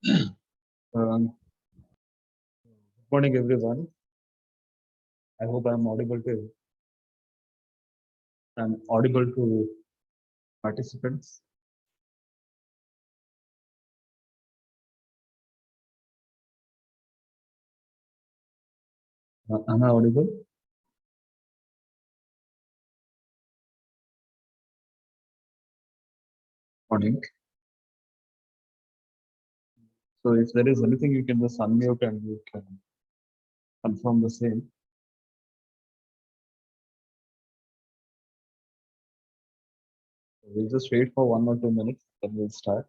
Good morning, everyone. I hope I'm audible to. I'm audible to participants. Am I audible? Morning. So if there is anything, you can just unmute and you can confirm the same. We'll just wait for 1 or 2 minutes, then we'll start.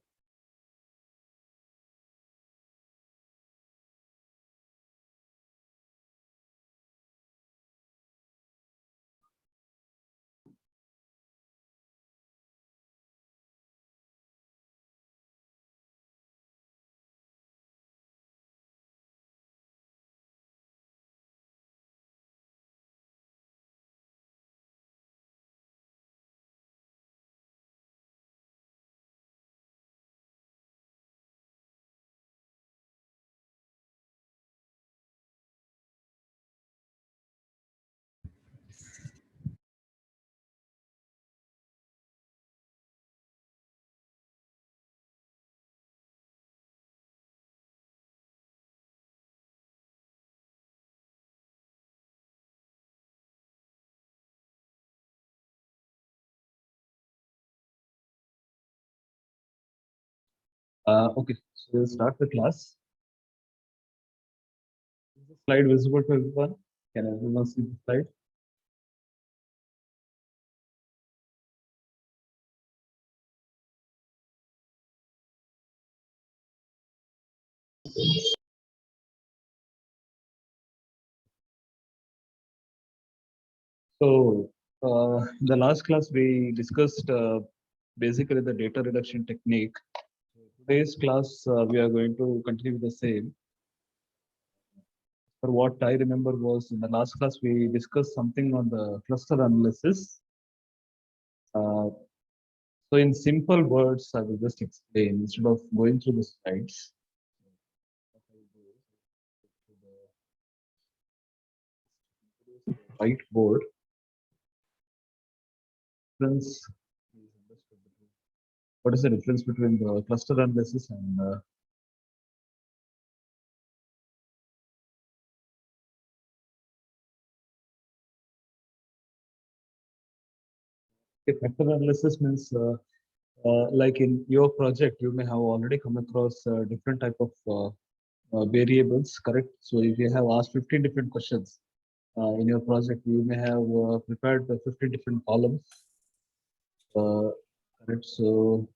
Okay, so we'll start the class. Is the slide visible to everyone? Can everyone see the slide? So, in the last class, we discussed basically the data reduction technique. Today's class, we are going to continue with the same. For what I remember was in the last class, we discussed something on the cluster analysis. So in simple words, I will just explain instead of going through the slides. Whiteboard. What is the difference between the cluster analysis and factor analysis means like in your project, you may have already come across different type of variables, correct? So if you have asked 15 different questions in your project, you may have prepared the 15 different columns. Correct. So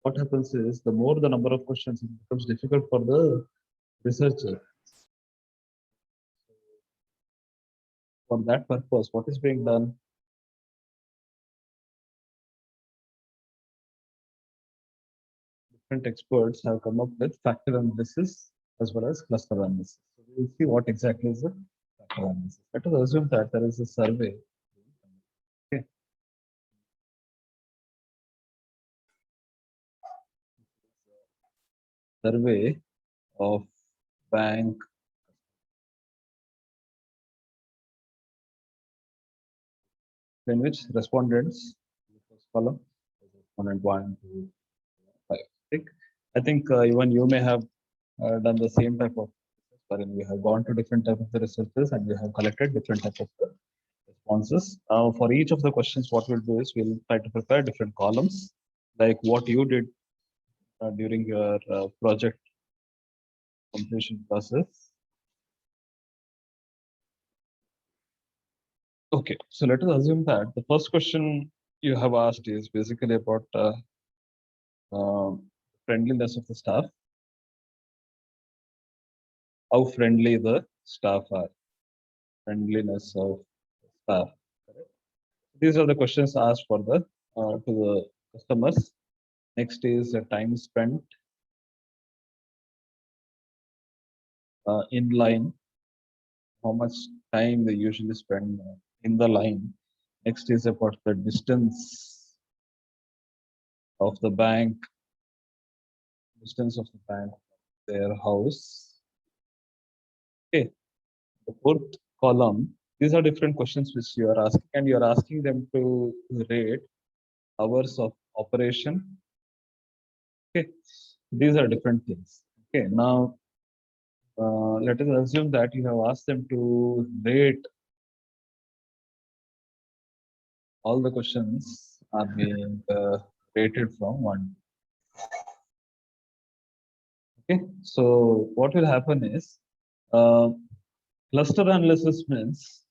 what happens is the more the number of questions, it becomes difficult for the researcher. For that purpose, what is being done? Different experts have come up with factor analysis as well as cluster analysis. So we will see what exactly is the factor analysis. Let us assume that there is a survey. Okay. Survey of bank in which respondents, first column, respondent 1, 2, 5. I think even you may have done the same type of research wherein we have gone to different type of the researchers and we have collected different type of the responses. For each of the questions, what we'll do is we'll try to prepare different columns, like what you did during your project completion process. Okay, so let us assume that the first question you have asked is basically about friendliness of the staff, how friendly the staff are, friendliness of staff. These are the questions asked for the to the customers. Next is time spent in line, how much time they usually spend in the line. Next is about the distance of the bank distance of the bank from their house. Okay, the fourth column, these are different questions which you are asking, and you are asking them to rate hours of operation. Okay, these are different things. Okay, now let us assume that you have asked them to rate all the questions are being rated from 1. Okay, so what will happen is uh, cluster analysis means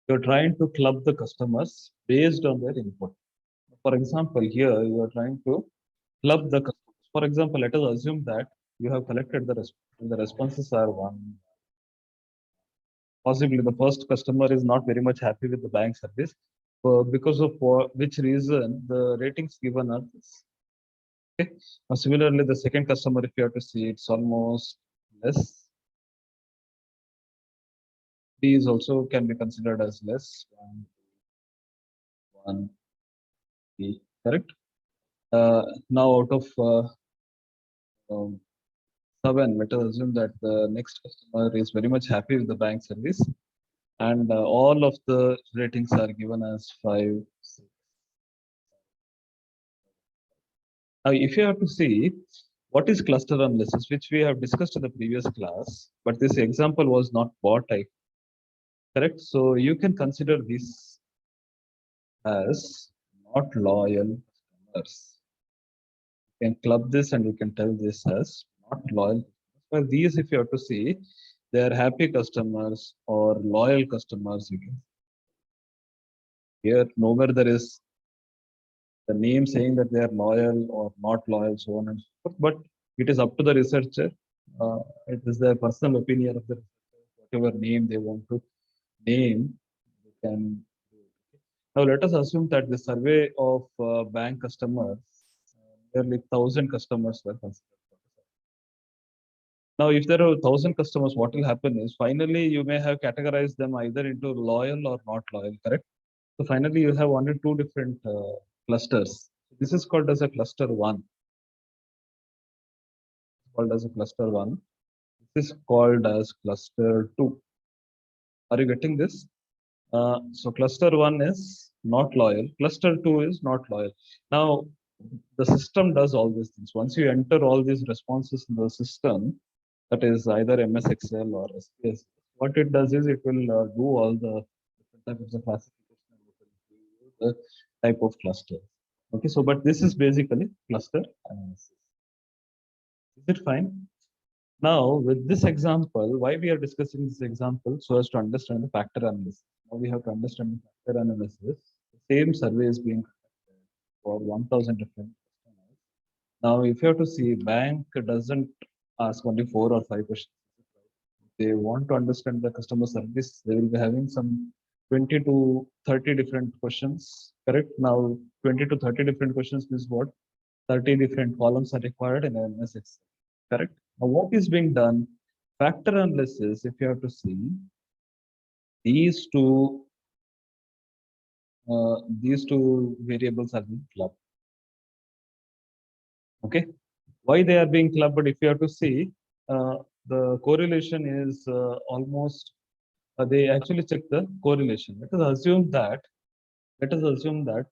you're trying to club the customers based on their input. For example, here you are trying to club the customers. For example, let us assume that you have collected the responses are 1. Possibly the first customer is not very much happy with the bank service, because of which reason the ratings given are this. Okay. Now, similarly, the second customer, if you have to see, it's almost less. B is also can be considered as less. 1, B, correct? Now, out of um, 7, let us assume that the next customer is very much happy with the bank service, and all of the ratings are given as 5, 6. Now, if you have to see what is cluster analysis, which we have discussed in the previous class, but this example was not bought, correct? So you can consider this as not loyal customers. You can club this and you can tell this as not loyal. Well, these, if you have to see, they are happy customers or loyal customers. You can here nowhere there is the name saying that they are loyal or not loyal, so on and so forth. But it is up to the researcher. It is their personal opinion of the researcher, whatever name they want to name, they can do it. Now let us assume that the survey of bank customers, nearly 1,000 customers were considered. Now, if there are 1,000 customers, what will happen is finally you may have categorized them either into loyal or not loyal, correct? So finally you have only 2 different clusters. This is called as a cluster 1. Called as a cluster 1. This is called as cluster 2. Are you getting this? So cluster 1 is not loyal. Cluster 2 is not loyal. Now, the system does all these things. Once you enter all these responses in the system, that is either MS Excel or SPS, what it does is it will do all the different types of classification and it will give you the type of cluster. Okay, so but this is basically cluster analysis. Is it fine? Now, with this example, why we are discussing this example? So as to understand the factor analysis. Now we have to understand the factor analysis. The same survey is being conducted for 1,000 different customers. Now, if you have to see, bank doesn't ask only 4 or 5 questions. They want to understand the customer service. They will be having some 20 to 30 different questions. Correct? Now, 20 to 30 different questions means what? 30 different columns are required in MS Excel. Correct? Now, what is being done? Factor analysis, if you have to see, these two variables are being clubbed. Okay, why they are being clubbed? But if you have to see, the correlation is almost. They actually check the correlation. Let us assume that. Let us assume that.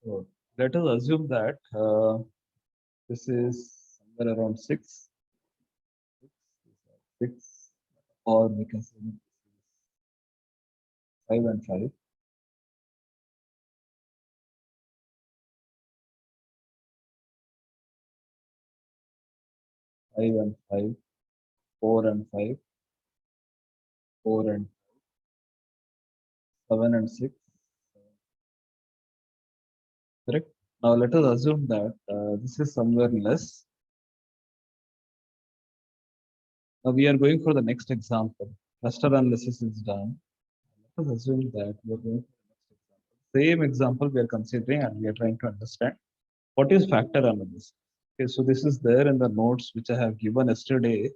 So let us assume that this is somewhere around 6, 6, or we can say 5 and 5. 5 and 5, 4 and 5, 4 and 7 and 6. Correct. Now let us assume that this is somewhere less. Now we are going for the next example. Cluster analysis is done. Let us assume that we are going for the next example. same example we are considering and we are trying to understand what is factor analysis. Okay, so this is there in the notes which I have given yesterday.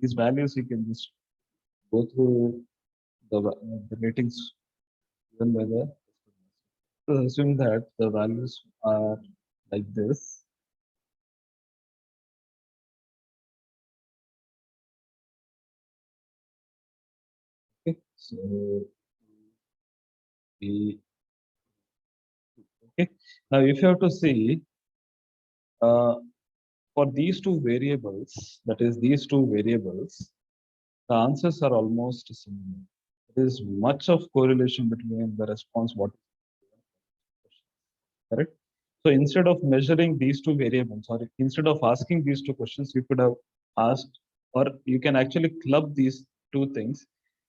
These values you can just go through the ratings given by the. So assume that the values are like this. Okay, so the okay. Now if you have to see for these two variables, that is these two variables, the answers are almost similar. There is much of correlation between the response what correct. So instead of measuring these two variables, or instead of asking these two questions, you could have asked, or you can actually club these two things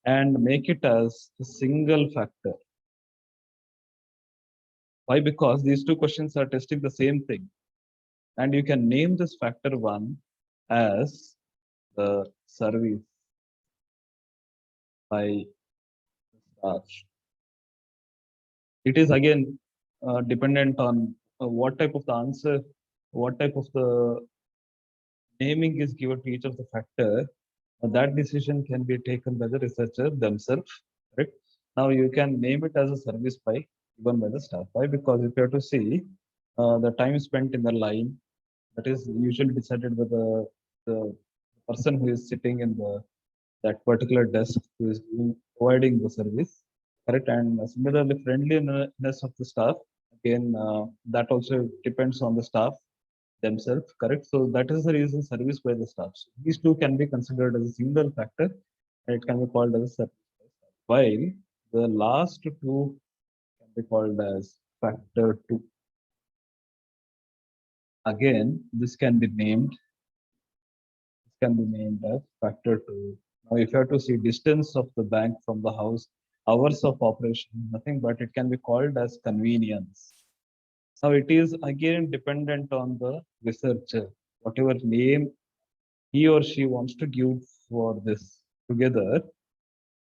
and make it as a single factor. Why? Because these two questions are testing the same thing. And you can name this factor one as the service by star. It is again dependent on what type of the answer, what type of the naming is given to each of the factor. That decision can be taken by the researcher themselves. Correct. Now you can name it as a service by given by the staff. Why? Because if you have to see the time spent in the line, that is usually decided by the person who is sitting in that particular desk who is providing the service. Correct. And similarly, friendliness of the staff, again, that also depends on the staff themselves. Correct. So that is the reason service by the staff. So these two can be considered as a single factor, and it can be called as a service by staff. While the last two can be called as factor two. Again, this can be named. This can be named as factor two. Now, if you have to see distance of the bank from the house, hours of operation, nothing but it can be called as convenience. Now, it is again dependent on the researcher, whatever name he or she wants to give for this together,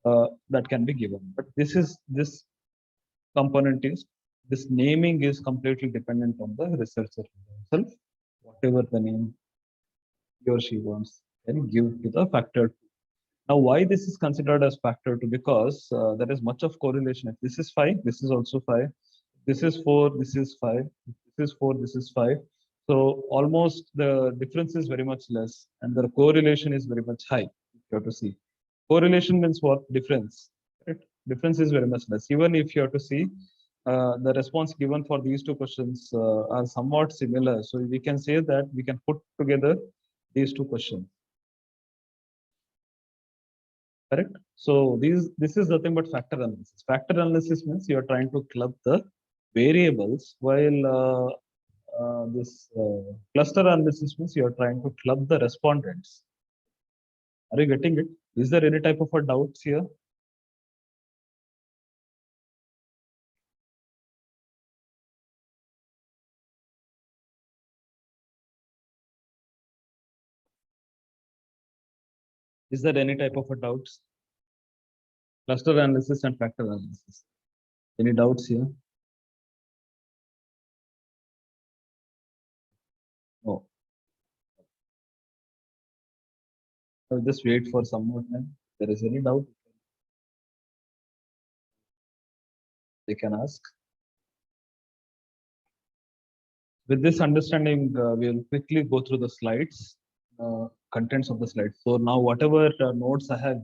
that can be given. But this component is this naming is completely dependent on the researcher himself, whatever the name he or she wants can give to the factor. Now, why this is considered as factor two? Because there is much of correlation. If this is 5, this is also 5. This is 4, this is 5. This is 4, this is 5. So almost the difference is very much less, and the correlation is very much high. You have to see. Correlation means what? Difference. Right? Difference is very much less. Even if you have to see the response given for these two questions are somewhat similar. So we can say that we can put together these two questions. Correct. So this is nothing but factor analysis. Factor analysis means you are trying to club the variables, while this cluster analysis means you are trying to club the respondents. Are you getting it? Is there any type of a doubts here? Is there any type of a doubts? Cluster analysis and factor analysis. Any doubts here? No. I'll just wait for some more time. If there is any doubt, they can ask. With this understanding, we'll quickly go through the slides, contents of the slides. So now whatever notes I have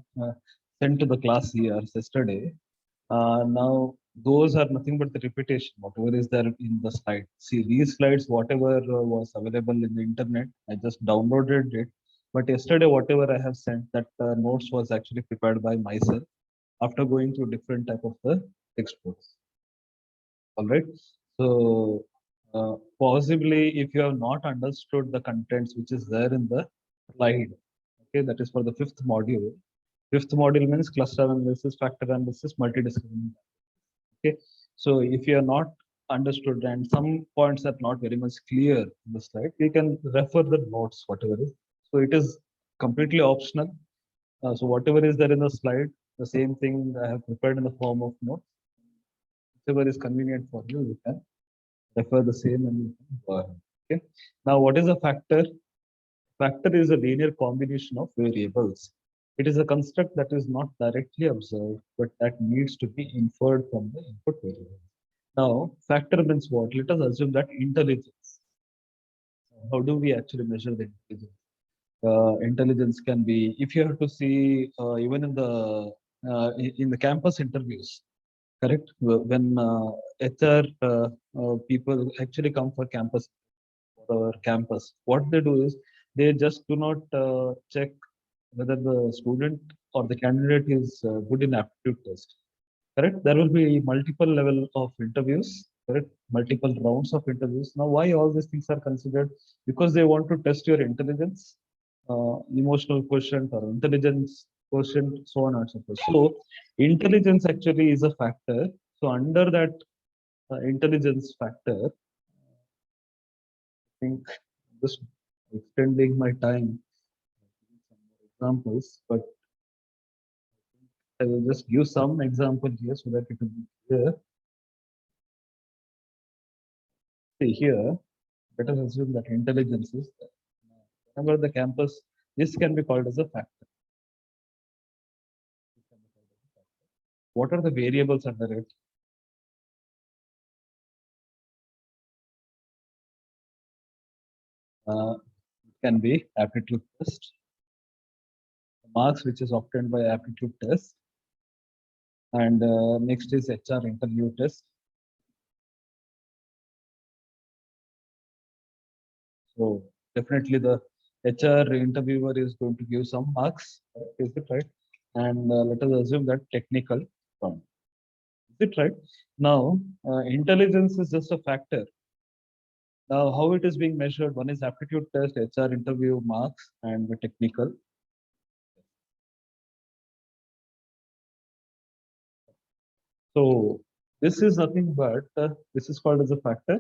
sent to the class here yesterday, now those are nothing but the repetition, whatever is there in the slide. See these slides, whatever was available in the internet, I just downloaded it. But yesterday, whatever I have sent, that notes was actually prepared by myself after going through different type of the textbooks. All right. So possibly if you have not understood the contents which is there in the slide, okay, that is for the fifth module. Fifth module means cluster analysis, factor analysis, multidisciplinary. Okay. So if you are not understood and some points are not very much clear in the slide, you can refer the notes, whatever is. So it is completely optional. So whatever is there in the slide, the same thing I have prepared in the form of notes. whichever is convenient for you, you can refer the same and you can go ahead. Okay. Now, what is a factor? Factor is a linear combination of variables. It is a construct that is not directly observed, but that needs to be inferred from the input variable. Now, factor means what? Let us assume that intelligence. How do we actually measure the intelligence? Intelligence can be, if you have to see, even in the campus interviews, correct? When HR people actually come for campus, for campus, what they do is they just do not check whether the student or the candidate is good in aptitude test. Correct? There will be multiple level of interviews. Correct? Multiple rounds of interviews. Now, why all these things are considered? Because they want to test your intelligence, emotional quotient or intelligence quotient, so on and so forth. So, intelligence actually is a factor. So, under that intelligence factor, I think just extending my time, some more examples, but I will just give some example here so that it will be clear. See here, let us assume that intelligence is there. Whenever the campus, this can be called as a factor. What are the variables under it? It can be aptitude test, marks which is obtained by aptitude test, and next is HR interview test. So definitely the HR interviewer is going to give some marks, is it right? And let us assume that technical round. Is it right? Now, intelligence is just a factor. Now, how it is being measured? One is aptitude test, HR interview marks, and the technical. So this is nothing but this is called as a factor,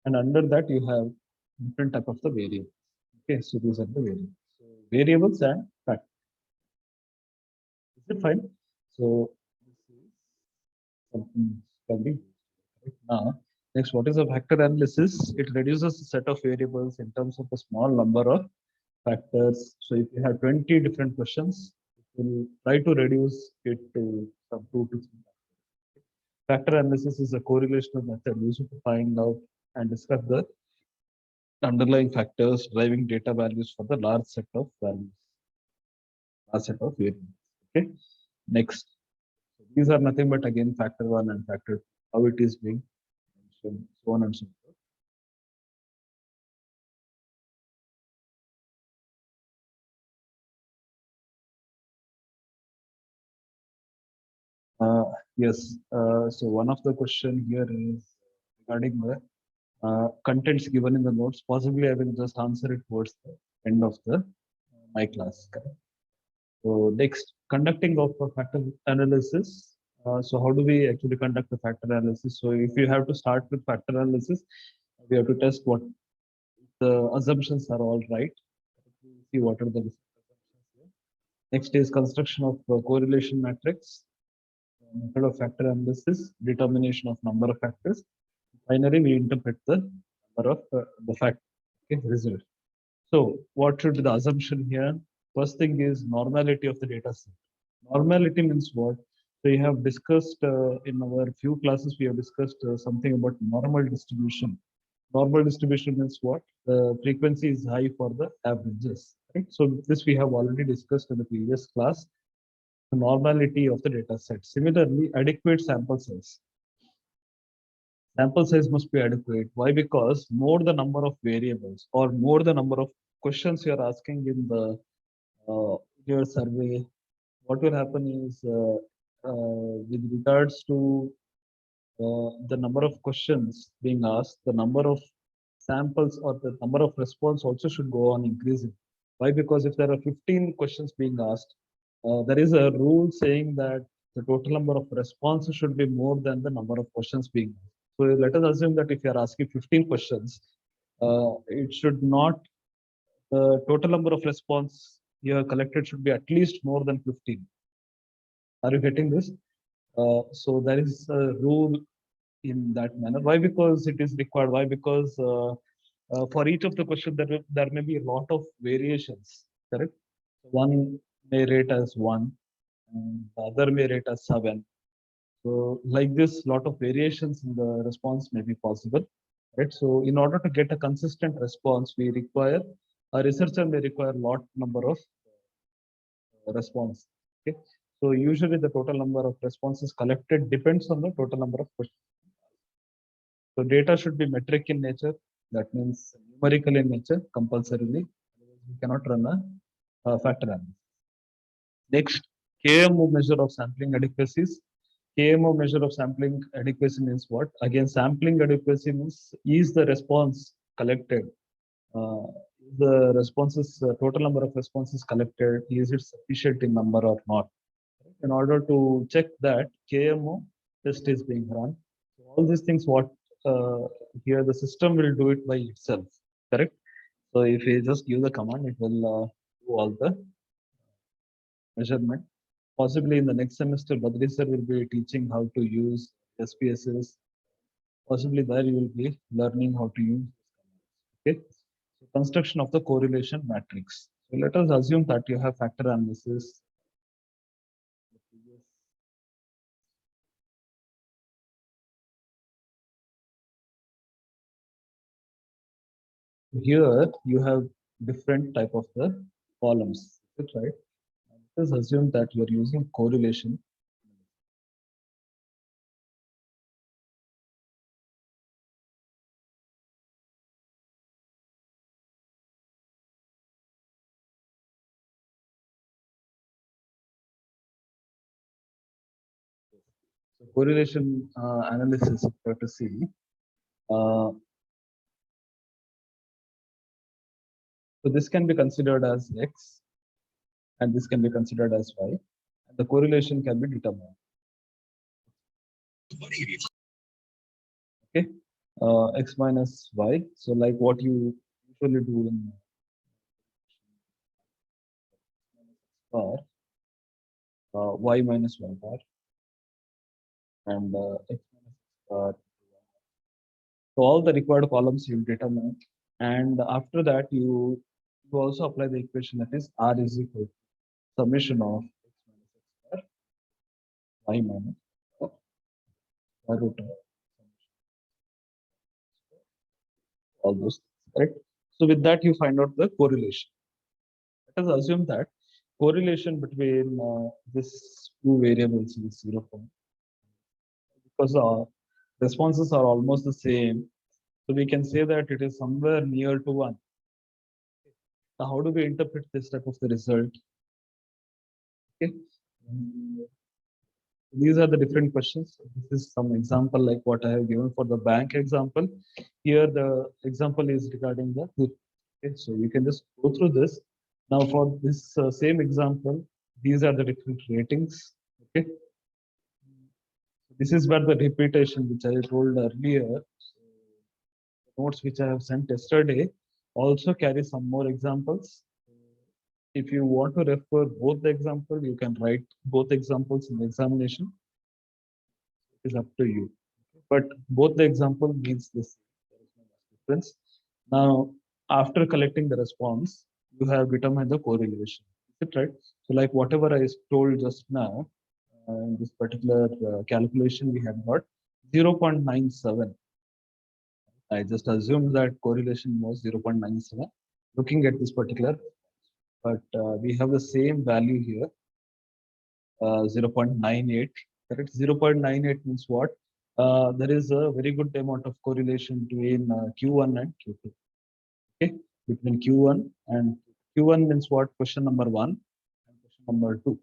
and under that you have different type of the variables. Okay, so these are the variables. So variables and factors. Is it fine? So this is something can be right now. Next, what is a factor analysis? It reduces the set of variables in terms of a small number of factors. So if you have 20 different questions, it will try to reduce it to some 2 to 3. Factor analysis is a correlational method used to find out and discuss the underlying factors driving data values for the large set of values, large set of variables. Okay. Next, so these are nothing but again factor one and factor two, how it is being mentioned, so on and so forth. Yes. So one of the question here is regarding the contents given in the notes. Possibly, I will just answer it towards the end of the my class. Correct? So next, conducting of a factor analysis. So how do we actually conduct the factor analysis? So if you have to start with factor analysis, we have to test what the assumptions are all right. See what are the assumptions here. Next is construction of correlation matrix, method of factor analysis, determination of number of factors. Finally, we interpret the number of the fact result. So what should be the assumption here? First thing is normality of the data set. Normality means what? So you have discussed in our few classes, we have discussed something about normal distribution. Normal distribution means what? The frequency is high for the averages. Right? So this we have already discussed in the previous class. The normality of the data set. Similarly, adequate sample size. Sample size must be adequate. Why? Because more the number of variables or more the number of questions you are asking in the your survey, what will happen is with regards to the number of questions being asked, the number of samples or the number of response also should go on increasing. Why? Because if there are 15 questions being asked, there is a rule saying that the total number of responses should be more than the number of questions being asked. So let us assume that if you are asking 15 questions, it should not, the total number of response you have collected should be at least more than 15. Are you getting this? So there is a rule in that manner. Why? Because it is required. Why? Because for each of the question there may be a lot of variations. Correct. One may rate as 1, and the other may rate as 7. So like this, lot of variations in the response may be possible. Right. So in order to get a consistent response, we require a researcher may require lot number of response. Okay. So usually the total number of responses collected depends on the total number of questions. So data should be metric in nature. That means numerical in nature compulsorily. We cannot run a factor analysis. Next, KMO measure of sampling adequacies. KMO measure of sampling adequacy means what? Again, sampling adequacy means is the response collected. Uh, the responses, total number of responses collected, is it sufficient in number or not? In order to check that, KMO test is being run. So all these things, what here the system will do it by itself, correct? So if you just give the command, it will do all the measurement. Possibly in the next semester, Badri sir will be teaching how to use SPSS. Possibly there you will be learning how to use. Okay. So construction of the correlation matrix. So let us assume that you have factor analysis. Here you have different type of the columns, right? Let us assume that you are using correlation. So correlation analysis, if you have to see. So this can be considered as X, and this can be considered as Y, and the correlation can be determined. Okay, X minus Y. So like what you usually do in bar, Y minus Y bar, and X minus bar. So all the required columns you determine, and after that you also apply the equation that is R is equal to summation of X minus X bar, Y minus square root of all those things, correct? So with that you find out the correlation. Let us assume that correlation between these two variables is 0. Because responses are almost the same, so we can say that it is somewhere near to 1. Now, how do we interpret this type of the result? Okay. These are the different questions. This is some example like what I have given for the bank example. Here the example is regarding the food. Okay, so you can just go through this. Now for this same example, these are the different ratings. Okay. This is where the repetition which I told earlier, notes which I have sent yesterday also carry some more examples. If you want to refer both the example, you can write both examples in the examination. It is up to you. But both the example means this. There is no difference. Now, after collecting the response, you have determined the correlation. Is it right? So, like whatever I told just now, in this particular calculation, we have got 0.97. I just assumed that correlation was 0.97. Looking at this particular, but we have the same value here, 0.98. Correct. 0.98 means what? There is a very good amount of correlation between Q1 and Q2. Okay, between Q1 and Q1 means what? Question number 1 and question number 2.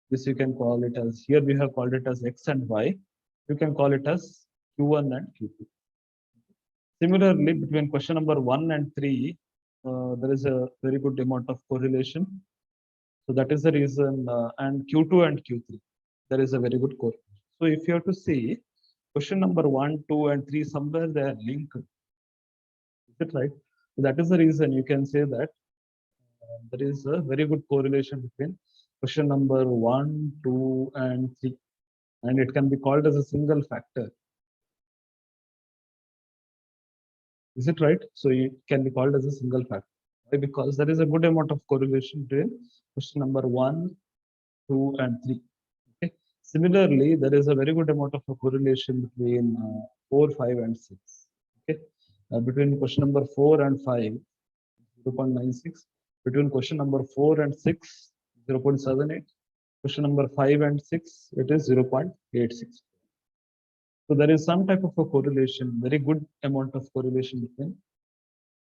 This you can call it as, here we have called it as X and Y. You can call it as Q1 and Q2. Similarly, between question number 1 and 3, there is a very good amount of correlation. So that is the reason, and Q2 and Q3, there is a very good correlation. So if you have to see question number 1, 2, and 3, somewhere they are linked. Is it right? So that is the reason you can say that there is a very good correlation between question number 1, 2, and 3. and it can be called as a single factor. Is it right? So it can be called as a single factor. Why? Because there is a good amount of correlation between question number 1, 2, and 3. Okay. Similarly, there is a very good amount of a correlation between 4, 5, and 6. Okay. Between question number 4 and 5, 0.96. Between question number 4 and 6, 0.78. Question number 5 and 6, it is 0.86. So there is some type of a correlation, very good amount of correlation between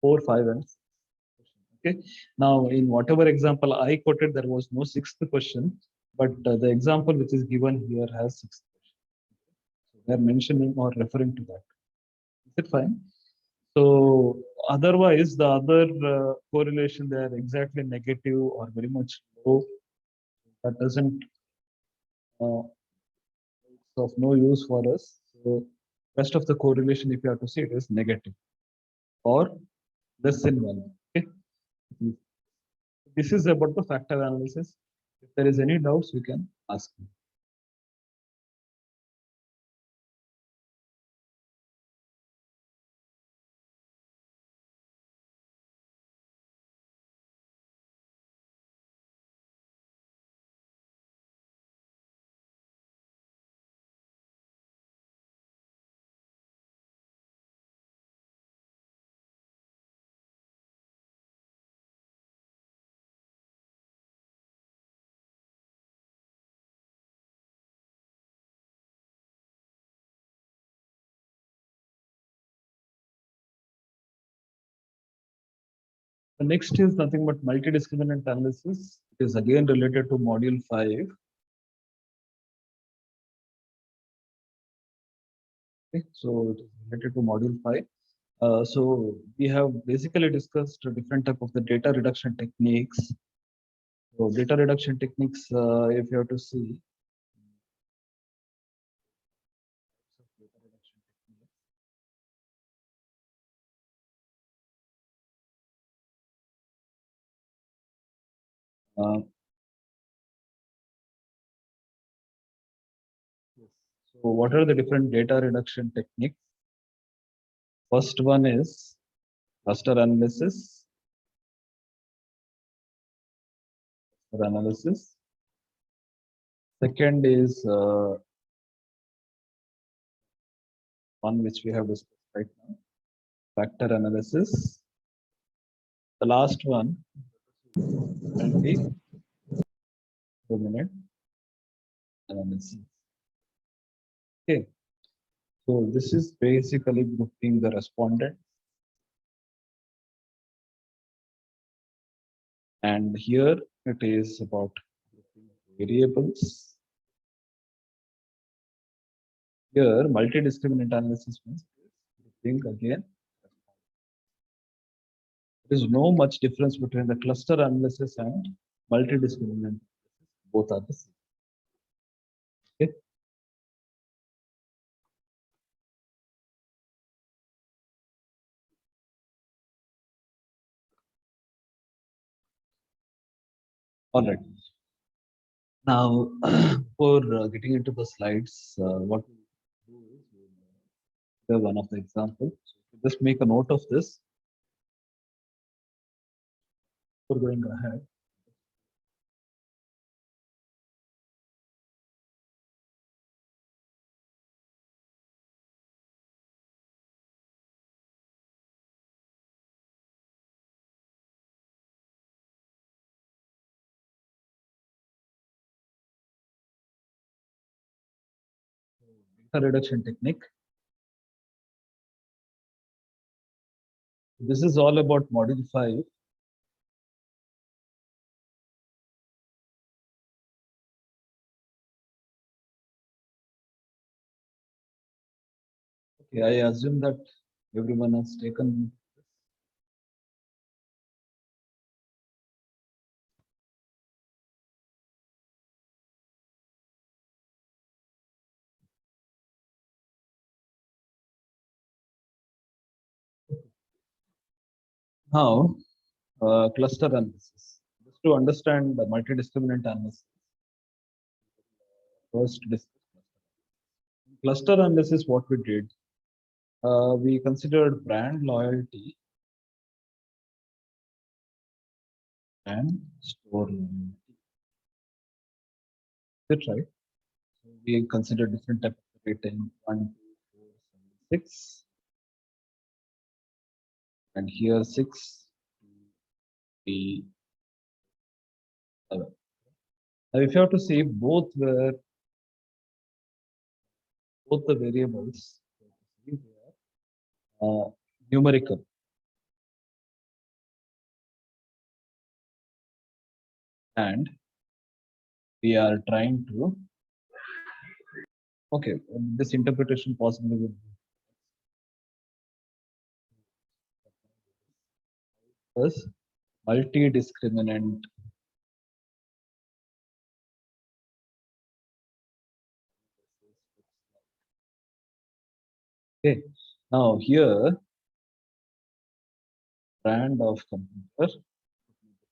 4, 5, and 6. Okay. Now, in whatever example I quoted, there was no sixth question, but the example which is given here has sixth question. So they are mentioning or referring to that. Is it fine? So otherwise, the other correlation, they are exactly negative or very much low. That doesn't of no use for us. So rest of the correlation, if you have to see, it is negative or less than 1. Okay. This is about the factor analysis. If there is any doubts, you can ask me. The next is nothing but multidiscriminant analysis. It is again related to module 5. Okay, so it is related to module 5. So we have basically discussed different type of the data reduction techniques. So data reduction techniques, if you have to see, so what are the different data reduction techniques? First one is cluster analysis. Second is one which we have discussed right now, factor analysis. The last one will be dominant analysis. Okay, so this is basically grouping the respondent, and here it is about variables. Here multidiscriminant analysis means grouping again. There is no much difference between the cluster analysis and multidiscriminant. Both are the same. Okay. All right. Now, for getting into the slides, what we do is we one of the examples. So just make a note of this. We're going ahead. Data reduction technique. This is all about module 5. Okay, I assume that everyone has taken. Now, cluster analysis. Just to understand the multidiscriminant analysis, first discuss. cluster analysis, what we did, we considered brand loyalty and store loyalty. Is that right? So we consider different types of rating 1, 2, 4, 7, 6, and here 6, 3, 7. Now, if you have to say both the variables, they are numerical. And we are trying to, okay, this interpretation possibly would be as multi-discriminant okay. Now here, brand of computer,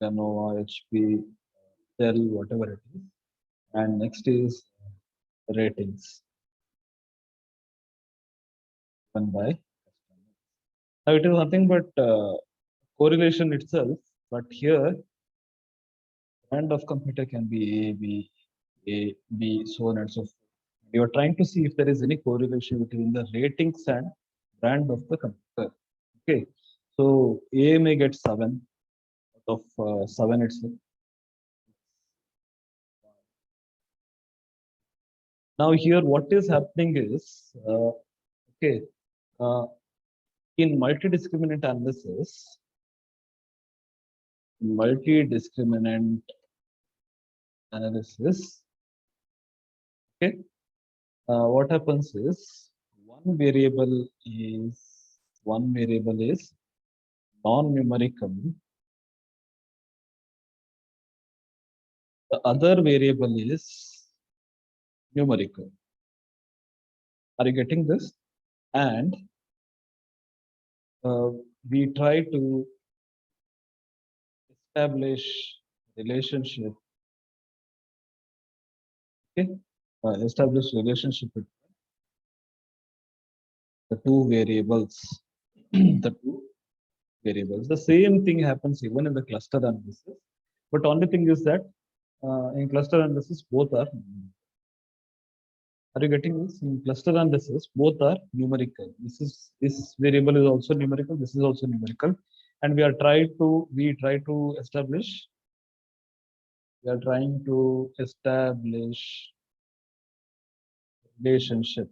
Lenovo, HP, Dell, whatever it is, and next is ratings given by customer. Now it is nothing but correlation itself, but here brand of computer can be A, B, so on and so forth. You are trying to see if there is any correlation between the ratings and brand of the computer. Okay, so A may get 7 out of 7 itself. Now here, what is happening is, okay, in multi-discriminant analysis, okay, what happens is one variable is non-numerical. The other variable is numerical. Are you getting this? And we try to establish relationship. Okay, establish relationship between the two variables. The two variables. The same thing happens even in the cluster analysis, but only thing is that in cluster analysis both are. Are you getting this? In cluster analysis, both are numerical. This variable is also numerical. This is also numerical, and we try to establish. We are trying to establish relationship.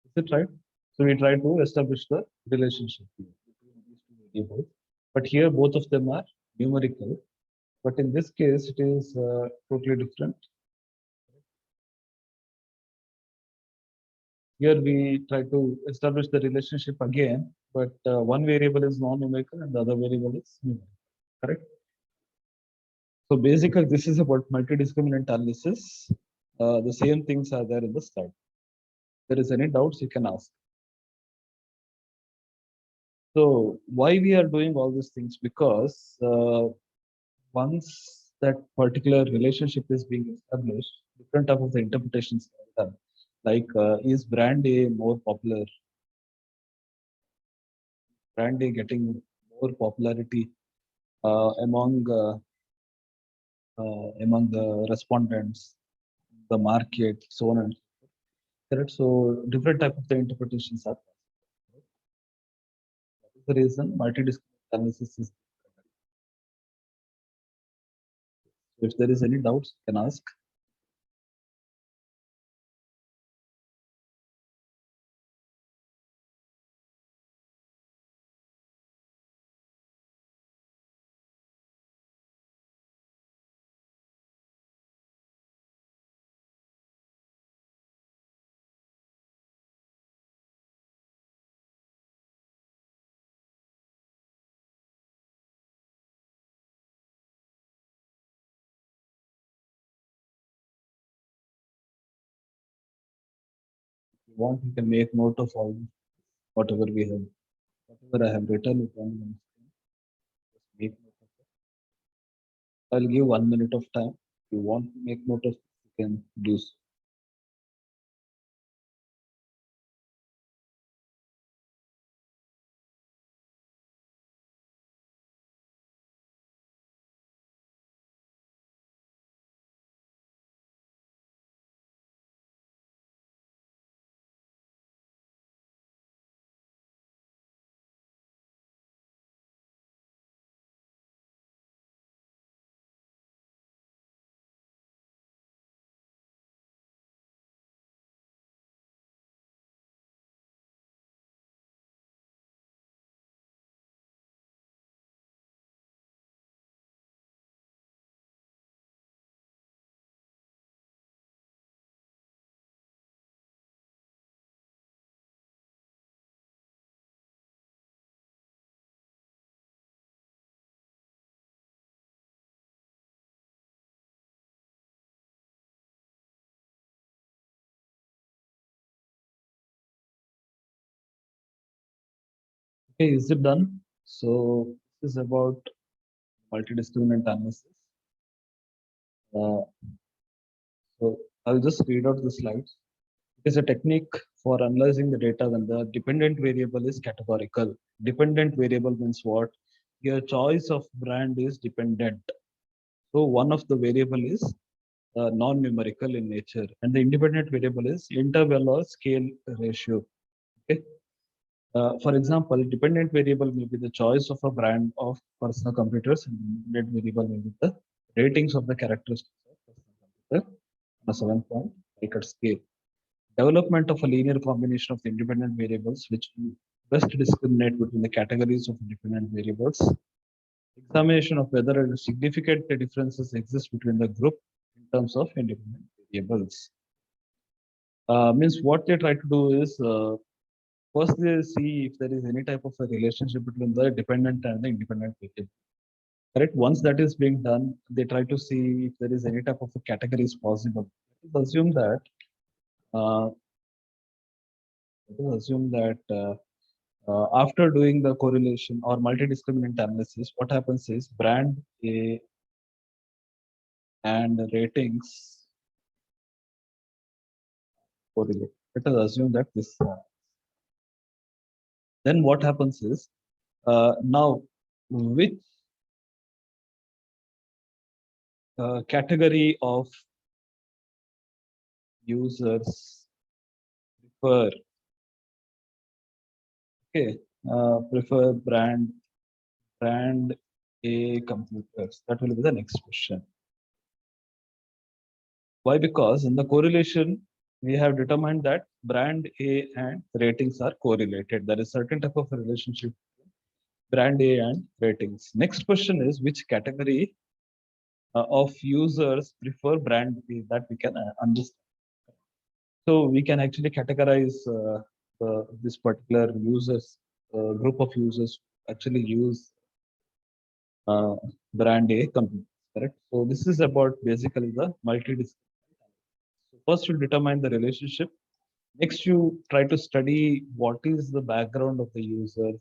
Is it right? So we try to establish the relationship between these two variables. But here both of them are numerical. But in this case, it is totally different. Here we try to establish the relationship again, but one variable is non-numerical and the other variable is numerical. Correct? So basically, this is about multidiscriminant analysis. The same things are there in the slide. If there is any doubts, you can ask. So why we are doing all these things? Because once that particular relationship is being established, different type of the interpretations are done. Like is brand A more popular? Brand A getting more popularity among the respondents, the market, so on and so forth. Correct. So different type of the interpretations are. That is the reason multidisciplinary analysis is. If there is any doubts, you can ask. If you want, you can make note of all whatever we have, whatever I have written. You can just make note of it. I'll give 1 minute of time. If you want to make note of, you can do so. Okay, is it done? So this is about multidiscriminant analysis. Uh, so I'll just read out the slides. It is a technique for analyzing the data when the dependent variable is categorical. Dependent variable means what? Your choice of brand is dependent. So one of the variable is non-numerical in nature, and the independent variable is interval or scale ratio. Okay. For example, dependent variable may be the choice of a brand of personal computers, and independent variable may be the ratings of the characteristics of personal computer on a 7-point Likert scale. Development of a linear combination of the independent variables, which will best discriminate between the categories of independent variables. Examination of whether significant differences exist between the group in terms of independent variables. Means what they try to do is first they see if there is any type of a relationship between the dependent and the independent variable. Correct. Once that is being done, they try to see if there is any type of a category is possible. Let's assume that. After doing the correlation or multidiscriminant analysis, what happens is brand A and ratings correlate. Let us assume that this. Then what happens is now which category of users prefer prefer brand A computers? That will be the next question. Why? Because in the correlation, we have determined that brand A and ratings are correlated. There is certain type of a relationship between brand A and ratings. Next question is which category of users prefer brand B? That we can understand. So we can actually categorize this particular users group of users actually use brand A company. Correct. So this is about basically the multidisciplinary. So first you determine the relationship. Next you try to study what is the background of the users.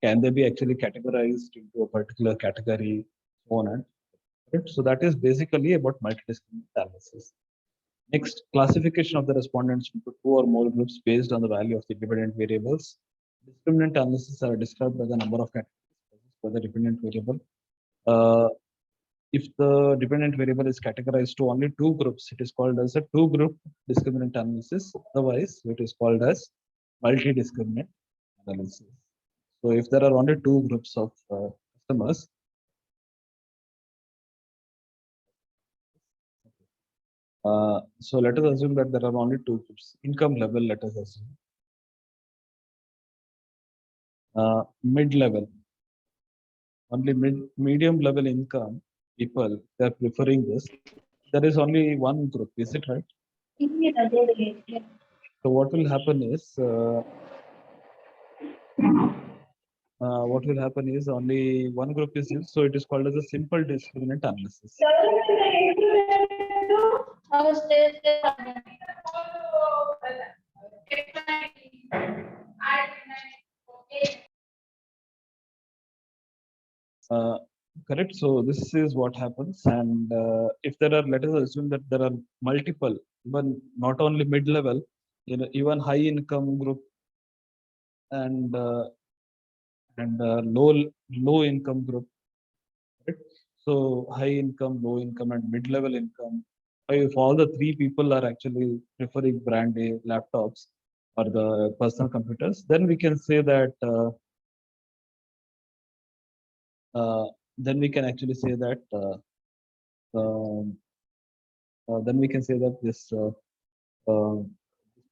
Can they be actually categorized into a particular category, so on and so forth. So that is basically about multidisciplinary analysis. Next, classification of the respondents into two or more groups based on the value of the dependent variables. Discriminant analysis are described by the number of categories for the dependent variable. If the dependent variable is categorized to only two groups, it is called as a two-group discriminant analysis. Otherwise, it is called as multi-discriminant analysis. So if there are only two groups of customers, so let us assume that there are only two groups. Income level, let us assume. Mid-level, only medium level income people, they are preferring this. There is only one group, is it right? So what will happen is only one group is used, so it is called as a simple discriminant analysis. Correct. So this is what happens. And if there are, let us assume that there are multiple, even not only mid-level, even high income group and low income group. Correct? So high income, low income, and mid-level income. If all the three people are actually preferring brand A laptops or the personal computers, then we can say that uh, then we can actually say that um, then we can say that uh, this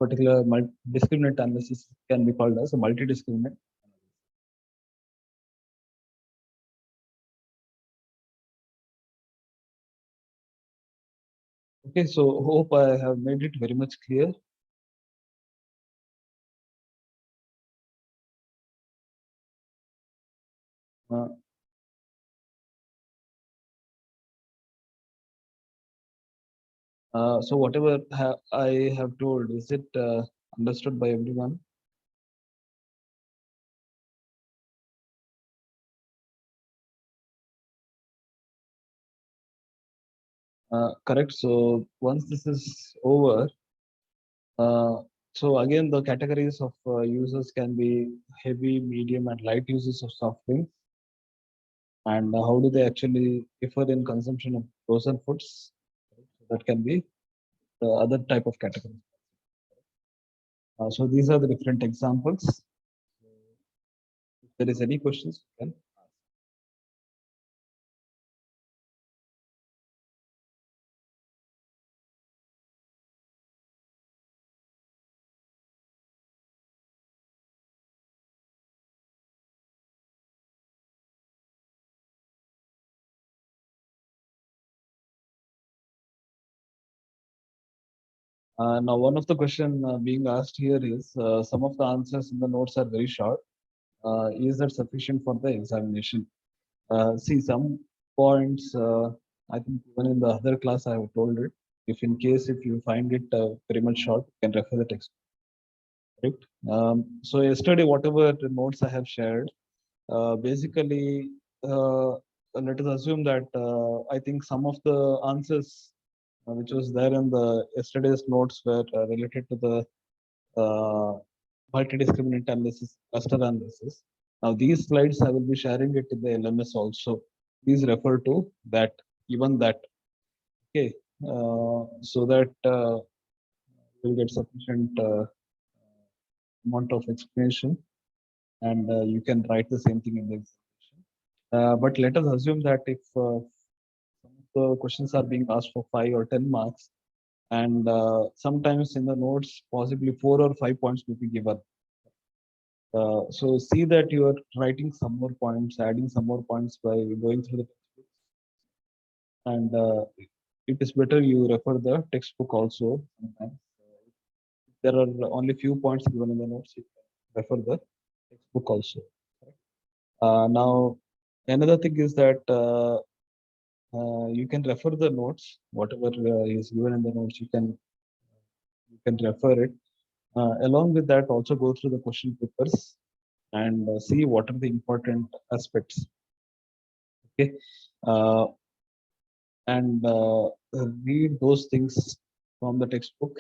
particular discriminant analysis can be called as a multi-discriminant. Okay, so hope I have made it very much clear. Uh, so whatever I have told, is it understood by everyone? Correct. So once this is over, uh, so again the categories of users can be heavy, medium, and light users of soft drinks. And how do they actually differ in consumption of frozen foods? That can be the other type of category. So these are the different examples. If there is any questions, you can. Now, one of the question being asked here is some of the answers in the notes are very short. Is that sufficient for the examination? See, some points, I think even in the other class I have told it. If in case if you find it very much short, you can refer the text. Right? So yesterday, whatever the notes I have shared, basically, let us assume that I think some of the answers which was there in the yesterday's notes were related to the multi-discriminant analysis, cluster analysis. Now these slides I will be sharing it in the LMS also. Please refer to that, even that. Okay, so that you'll get sufficient amount of explanation, and you can write the same thing in the examination. But let us assume that if some of the questions are being asked for 5 or 10 marks, and sometimes in the notes, possibly 4 or 5 points will be given. So see that you are writing some more points, adding some more points by going through the textbooks. And it is better you refer the textbook also sometimes. There are only few points given in the notes, you can refer the textbook also. Now, another thing is that you can refer the notes, whatever is given in the notes, you can refer it. Along with that, also go through the question papers and see what are the important aspects. Okay, uh, and read those things from the textbook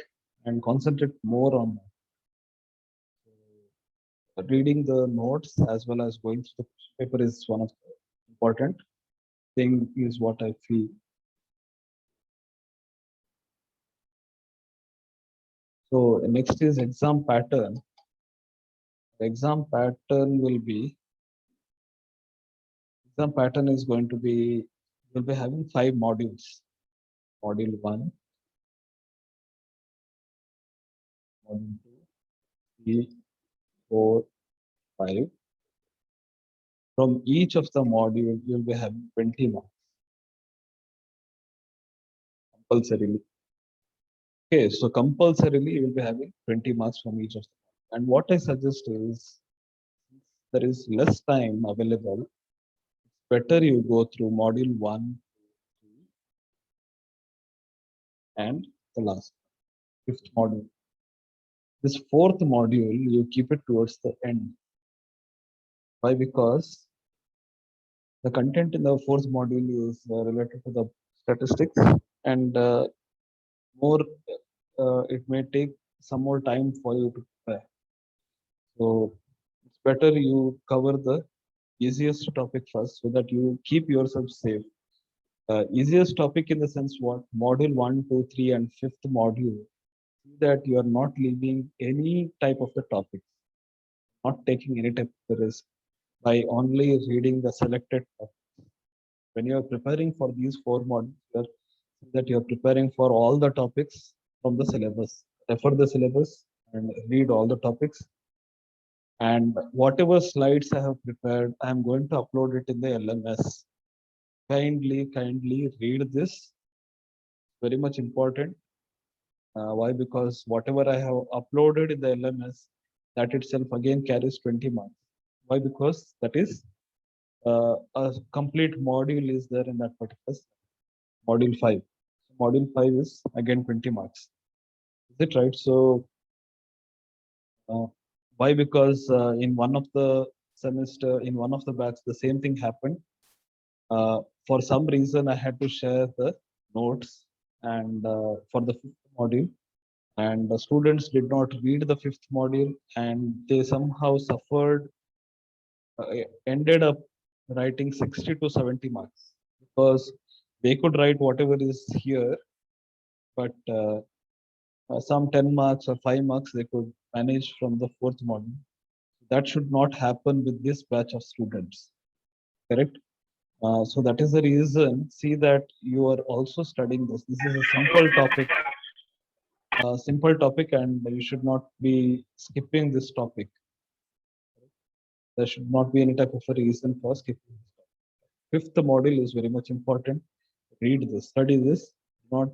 and concentrate more on reading the notes as well as going through the question paper is one of the important thing is what I feel. So next is exam pattern. The exam pattern is going to be, we'll be having 5 modules. Module 1, module 2, 3, 4, 5. From each of the module, you'll be having 20 marks compulsorily. Okay, so compulsorily you will be having 20 marks from each of them. And what I suggest is, there is less time available, better you go through module 1 and the last, 5th module. This 4th module, you keep it towards the end. Why? Because The content in the fourth module is related to the statistics, and more it may take some more time for you to prepare. So it's better you cover the easiest topic first so that you keep yourself safe. Easiest topic in the sense what module 1, 2, 3, and fifth module, see that you are not leaving any type of the topics, not taking any type of the risk by only reading the selected topics. When you are preparing for these four modules, that you are preparing for all the topics from the syllabus. Refer the syllabus and read all the topics. And whatever slides I have prepared, I am going to upload it in the LMS. Kindly read this. Very much important. Why? Because whatever I have uploaded in the LMS, that itself again carries 20 marks. Why? Because that is a complete module is there in that particular module 5. Module 5 is again 20 marks. Is it right? So why? Because in one of the semester, in one of the batch, the same thing happened. For some reason, I had to share the notes and for the fifth module, and the students did not read the fifth module, and they somehow suffered, ended up writing 60 to 70 marks because they could write whatever is here, but some 10 marks or 5 marks they could manage from the fourth module. That should not happen with this batch of students, correct? So that is the reason, see that you are also studying this. This is a simple topic, and you should not be skipping this topic. There should not be any type of a reason for skipping this topic. Fifth module is very much important. Read this, study this, not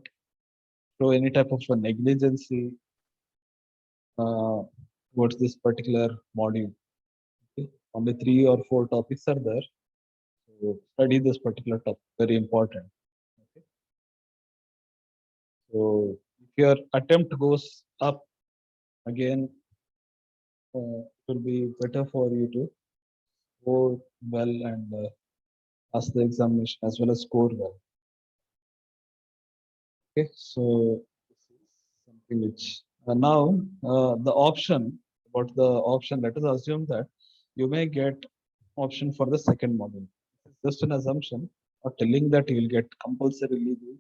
show any type of a negligency towards this particular module. Okay? Only 3 or 4 topics are there. So study this particular topic, very important. Okay? So if your attempt goes up, again, it will be better for you to score well and pass the examination as well as score well. Okay, so this is something which now the option, about the option, let us assume that you may get option for the second module. It's just an assumption, or telling that you will get compulsorily the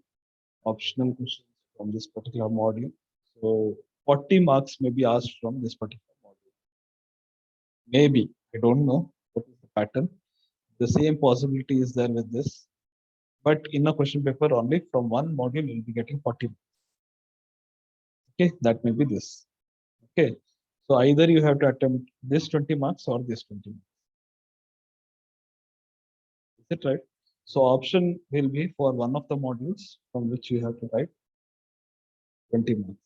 optional questions from this particular module. So 40 marks may be asked from this particular module. Maybe, I don't know what is the pattern. The same possibility is there with this. But in a question paper, only from one module, you'll be getting 40 marks. Okay, that may be this. Okay, so either you have to attempt this 20 marks or this 20 marks. Is it right? So option will be for one of the modules from which you have to write 20 marks.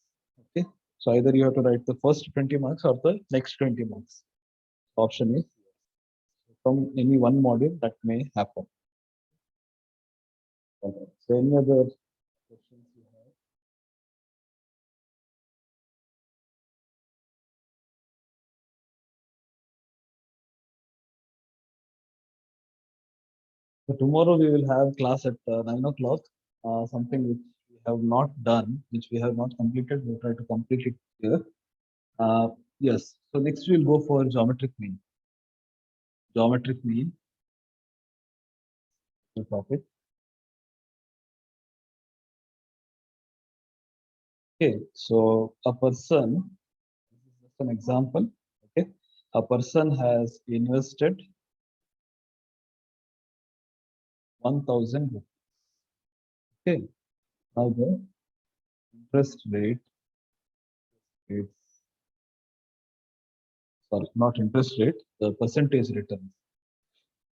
Okay, so either you have to write the first 20 marks or the next 20 marks. Option is from any one module that may happen. Okay. So any other questions you have? So tomorrow we will have class at 9 o'clock. Something which we have not done, which we have not completed. We'll try to complete it here. Yes. So next we'll go for geometric mean. Geometric mean. The topic. Okay. So a person. This is just an example. Okay. A person has invested 1,000 rupees. Okay. Now the interest rate is, sorry, not interest rate, the percentage return.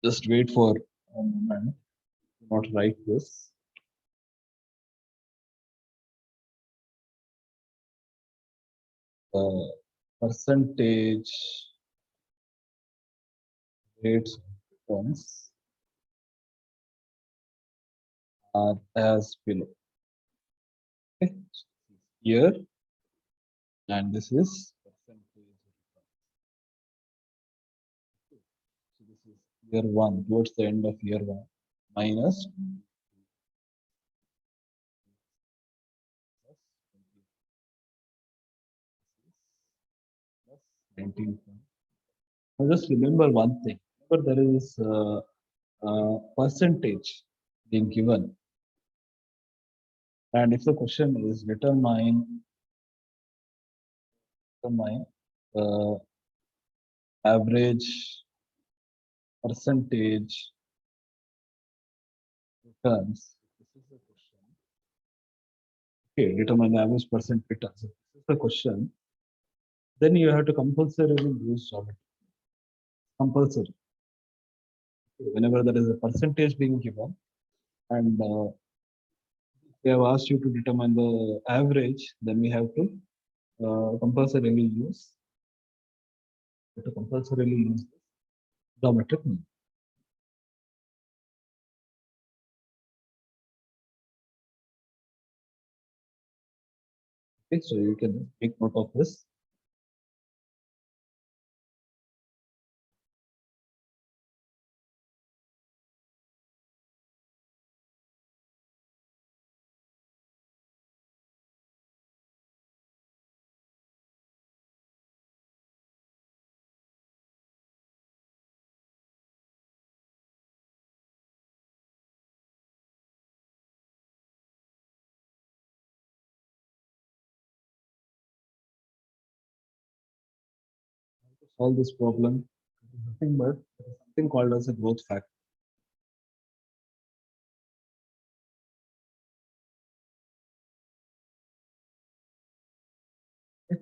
Just wait for a moment. Do not write this. The percentage rates returns are as below. Okay. Here, and this is percentage return. So this is year 1, towards the end of year 1, minus 19. Now just remember one thing. Whenever there is percentage being given, and if the question is determine average percentage returns, this is the question. Okay, determine the average percent returns. This is the question. Then you have to compulsorily use geometry. Compulsory. Whenever there is a percentage being given, and they have asked you to determine the average, then we have to compulsorily use geometric mean. Okay, so you can make note of this. To solve this problem, nothing but something called as a growth factor. Okay.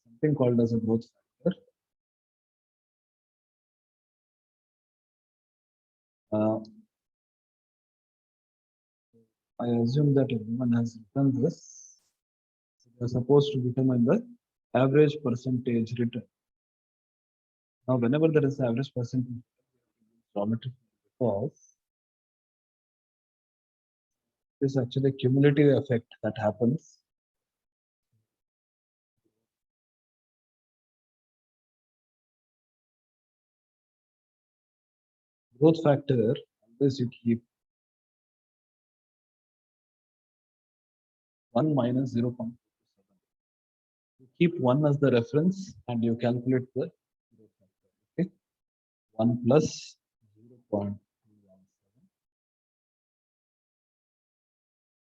Something called as a growth factor. I assume that everyone has written this. They are supposed to determine the average percentage return. Now, whenever there is average percentage geometry, because this is actually a cumulative effect that happens. Growth factor, always you keep 1 minus 0.27. You keep 1 as the reference and you calculate the growth factor. Okay, 1 plus 0.217,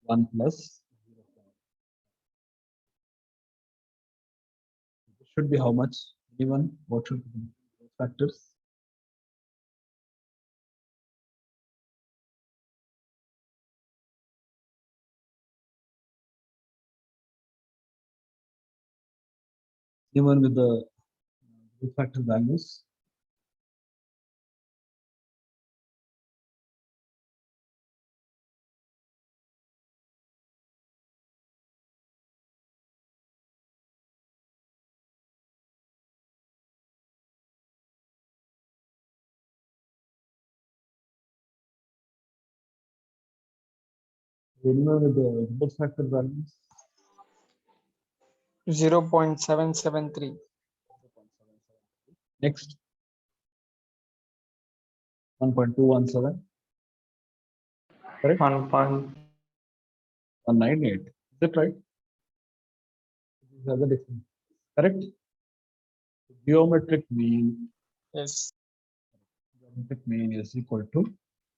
1 plus 0. This should be how much? Anyone? What should be the growth factors? Anyone with the growth factor values? Anyone with the growth factor values? 0.773. Next, 1.217. Correct? 198. Is that right? These are the different. Correct? Geometric mean. Yes. Geometric mean is equal to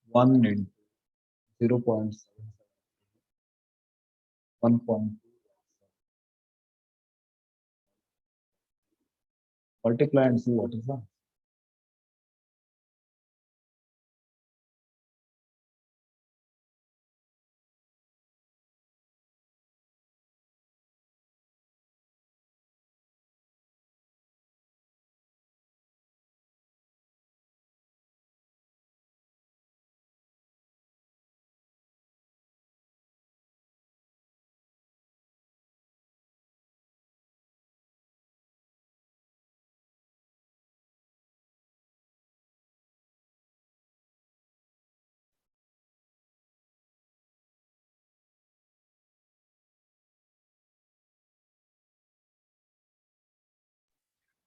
1 into 0.7. 1. Multiply and see what is that.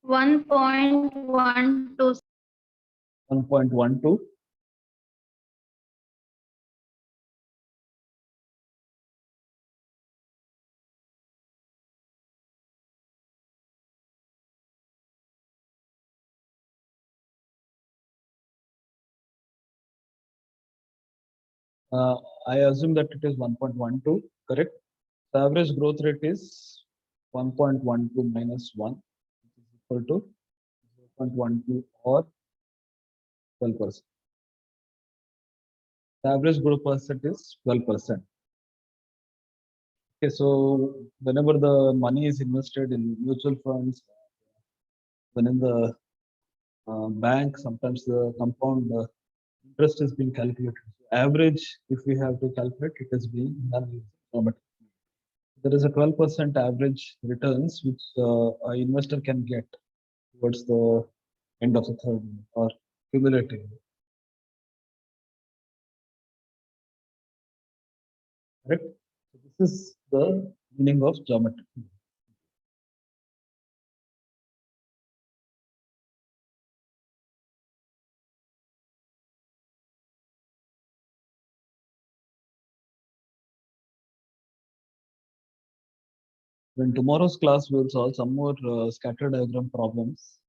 $1.127. 1.12. I assume that it is 1.12, correct? The average growth rate is 1.12 minus 1, which is equal to 0.12 or 12%. The average growth percent is 12%. Okay, so whenever the money is invested in mutual funds, when in the bank, sometimes the compound interest is being calculated. Average, if we have to calculate, it is being done automatically. There is a 12% average returns which an investor can get towards the end of the third year or cumulative. Correct? So this is the meaning of geometry. In tomorrow's class, we'll solve some more scatter diagram problems.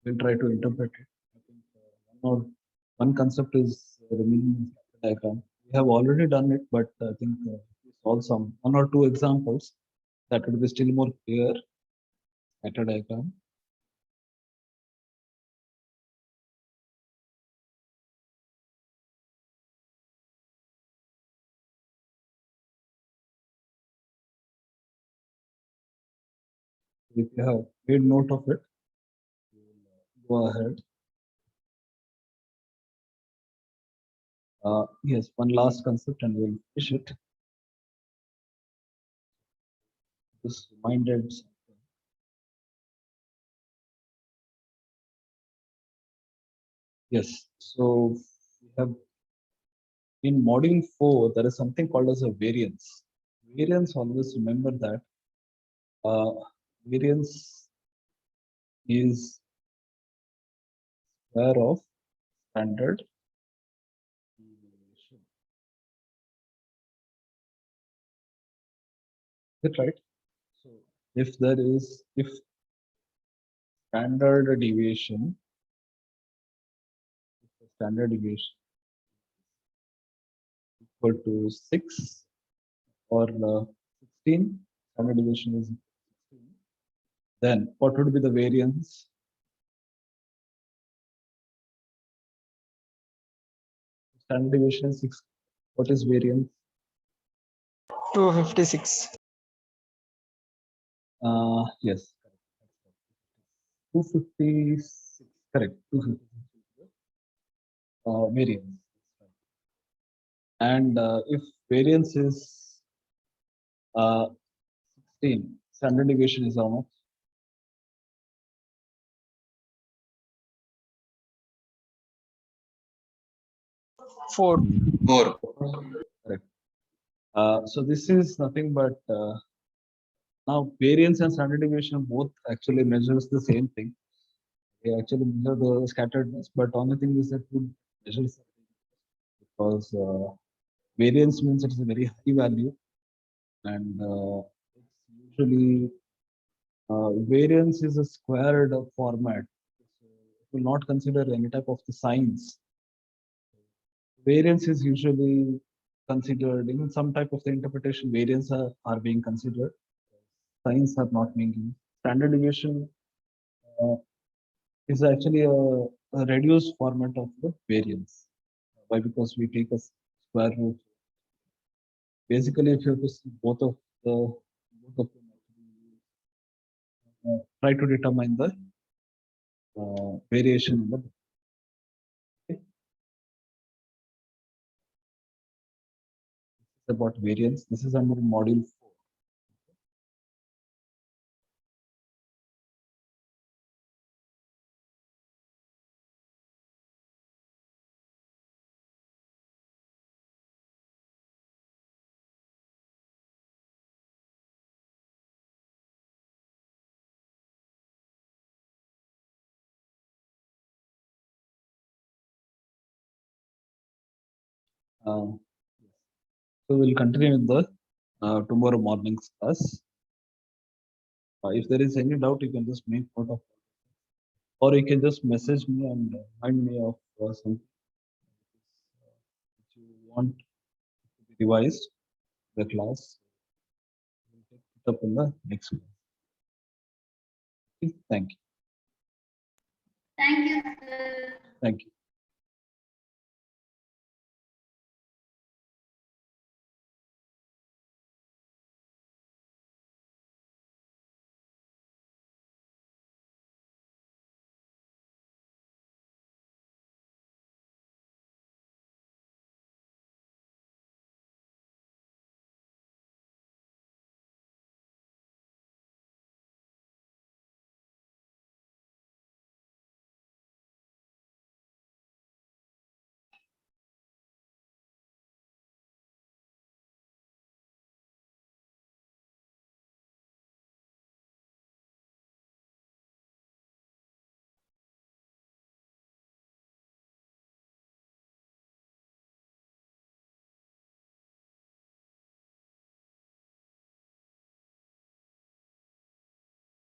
We'll try to interpret it. I think one concept is the meaning of scatter diagram. We have already done it, but I think we solve some one or two examples that would be still more clear. Scatter diagram. If you have made note of it, go ahead. Yes, one last concept and we'll finish it. Just reminded something. Yes, so we have in module 4, there is something called as a variance. Variance, always remember that variance is square of standard deviation. Is it right? So if standard deviation, equal to 6 or 16, standard deviation is 16, then what would be the variance? Standard deviation is 6. What is variance? 256. Yes, 256. Correct. 256. Variance. And if variance is 16, standard deviation is how much? 4. Correct. So this is nothing but now variance and standard deviation both actually measures the same thing. They actually measure the scatteredness, but only thing is that we measure something because variance means it's a very high value, and it's usually variance is a squared format. So it will not consider any type of the signs. Variance is usually considered in some type of the interpretation. Variance are being considered. Signs are not being used. Standard deviation is actually a reduced format of the variance. Why? Because we take a square root. Basically, if you have to see both of them, try to determine the variation in the. Okay. About variance. This is under module 4. So we'll continue with the tomorrow morning's class. If there is any doubt, you can just make note of, or you can just message me and remind me of something which you want to be revised the class. We'll take it up in the next class. Okay, thank you. Thank you, sir. Thank you.